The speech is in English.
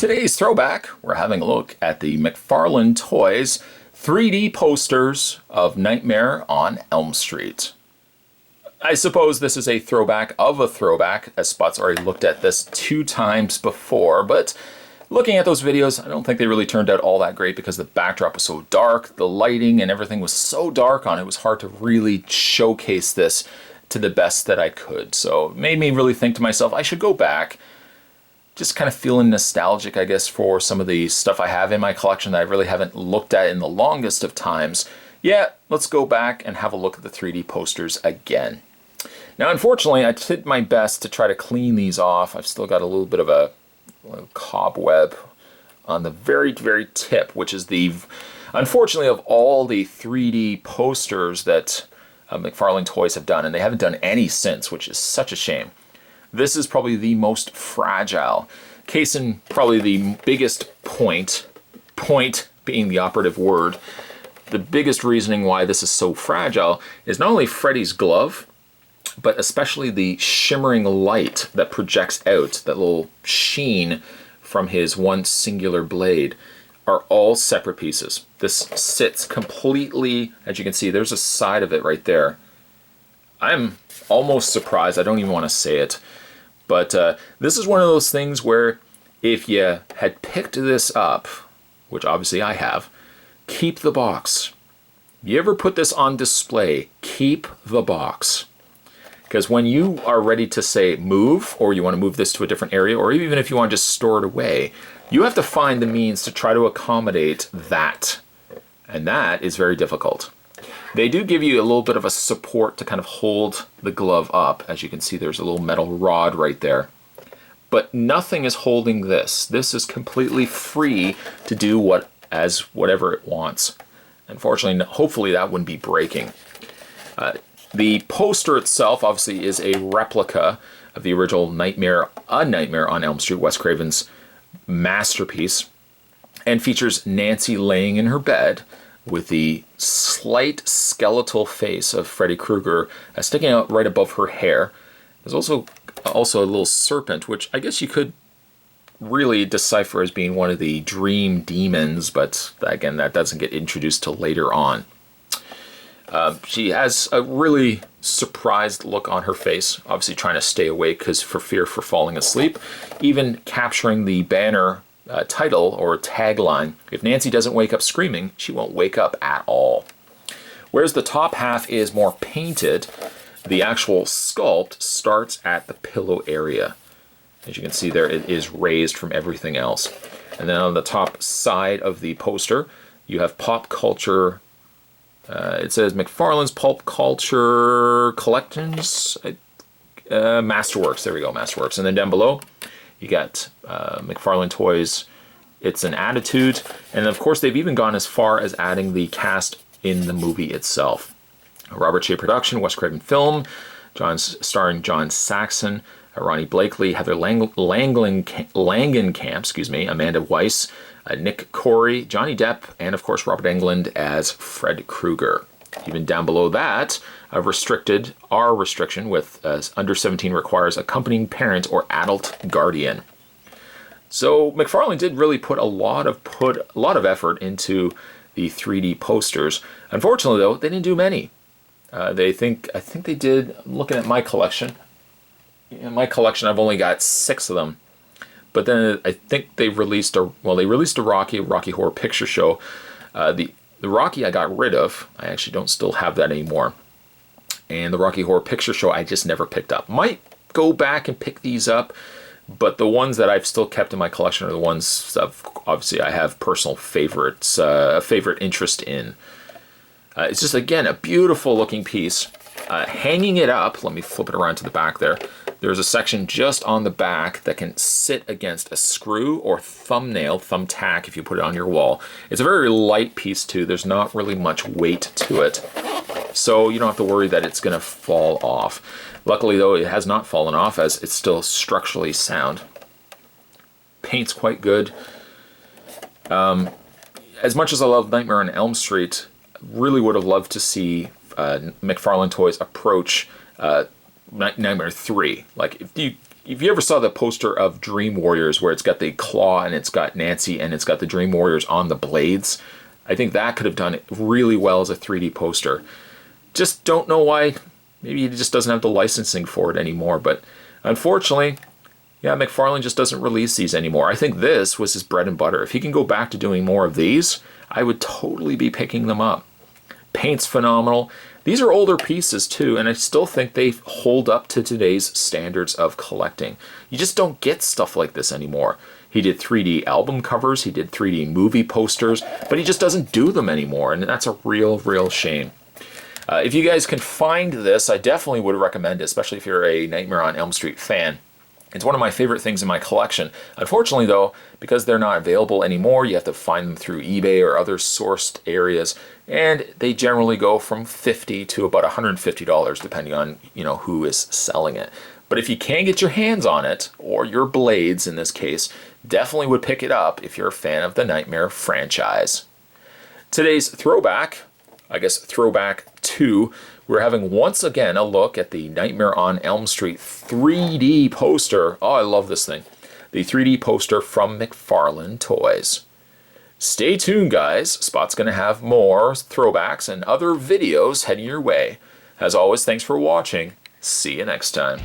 today's throwback, we're having a look at the McFarlane Toys 3D posters of Nightmare on Elm Street. I suppose this is a throwback of a throwback, as Spot's already looked at this 2 times before, but looking at those videos, I don't think they really turned out all that great because the backdrop was so dark, the lighting and everything was so dark on it, it was hard to really showcase this to the best that I could. So it made me really think to myself, I should go back, just kind of feeling nostalgic, I guess, for some of the stuff I have in my collection that I really haven't looked at in the longest of times. Yeah, let's go back and have a look at the 3D posters again. Now, unfortunately, I did my best to try to clean these off. I've still got a little bit of a cobweb on the very, very tip, which is the, unfortunately, of all the 3D posters that McFarlane Toys have done, and they haven't done any since, which is such a shame. This is probably the most fragile. Case in probably the biggest point being the operative word, the biggest reasoning why this is so fragile is not only Freddy's glove, but especially the shimmering light that projects out, that little sheen from his one singular blade, are all separate pieces. This sits completely, as you can see, there's a side of it right there. I'm almost surprised, I don't even want to say it, but this is one of those things where if you had picked this up, which obviously I have, keep the box. You ever put this on display, keep the box. Because when you are ready to say move, or you want to move this to a different area, or even if you want to just store it away, you have to find the means to try to accommodate that. And that is very difficult. They do give you a little bit of a support to kind of hold the glove up. As you can see, there's a little metal rod right there. But nothing is holding this. This is completely free to do whatever it wants. Unfortunately, hopefully that wouldn't be breaking. The poster itself obviously is a replica of the original Nightmare on Elm Street, Wes Craven's masterpiece, and features Nancy laying in her bed with the slight skeletal face of Freddy Krueger sticking out right above her hair. There's also a little serpent, which I guess you could really decipher as being one of the dream demons, but again, that doesn't get introduced till later on. She has a really surprised look on her face, obviously trying to stay awake for fear for falling asleep, even capturing the banner title or tagline, "If Nancy doesn't wake up screaming, she won't wake up at all." Whereas the top half is more painted, the actual sculpt starts at the pillow area. As you can see there, it is raised from everything else. And then on the top side of the poster, you have pop culture. It says McFarlane's Pulp Culture Collections, Masterworks. There we go, Masterworks. And then down below, you got McFarlane Toys, It's an Attitude. And of course, they've even gone as far as adding the cast in the movie itself. A Robert Shea production, Wes Craven film, starring John Saxon, Ronnie Blakely, Heather Langenkamp, Amanda Weiss, Nick Corey, Johnny Depp, and of course Robert Englund as Fred Krueger. Even down below that, our restriction with under 17 requires accompanying parent or adult guardian. So McFarlane did really put a lot of effort into the 3D posters. Unfortunately, though, they didn't do many. I think they did. Looking at my collection, I've only got 6 of them. But then I think they released a Rocky Horror Picture Show. The Rocky I got rid of. I actually don't still have that anymore. And the Rocky Horror Picture Show I just never picked up. Might go back and pick these up, but the ones that I've still kept in my collection are the ones obviously I have personal favorites, favorite interest in. It's just, again, a beautiful looking piece. Hanging it up, let me flip it around to the back there. There's a section just on the back that can sit against a screw or thumbtack if you put it on your wall. It's a very light piece too. There's not really much weight to it. So you don't have to worry that it's going to fall off. Luckily though, it has not fallen off as it's still structurally sound. Paint's quite good. As much as I love Nightmare on Elm Street, really would have loved to see McFarlane Toys approach Nightmare 3. Like, if you ever saw the poster of Dream Warriors where it's got the claw and it's got Nancy and it's got the Dream Warriors on the blades, I think that could have done it really well as a 3D poster. Just don't know why. Maybe he just doesn't have the licensing for it anymore. But unfortunately, yeah, McFarlane just doesn't release these anymore. I think this was his bread and butter. If he can go back to doing more of these, I would totally be picking them up. Paint's phenomenal. These are older pieces too, and I still think they hold up to today's standards of collecting. You just don't get stuff like this anymore. He did 3D album covers, he did 3D movie posters, but he just doesn't do them anymore, and that's a real shame. If you guys can find this, I definitely would recommend it, especially if you're a Nightmare on Elm Street fan. It's one of my favorite things in my collection. Unfortunately though, because they're not available anymore, you have to find them through eBay or other sourced areas, and they generally go from $50 to about $150 depending on, who is selling it. But if you can get your hands on it, or your blades in this case, definitely would pick it up if you're a fan of the Nightmare franchise. Today's throwback, I guess Throwback 2, we're having once again a look at the Nightmare on Elm Street 3D poster. Oh, I love this thing. The 3D poster from McFarlane Toys. Stay tuned, guys. Spot's going to have more throwbacks and other videos heading your way. As always, thanks for watching. See you next time.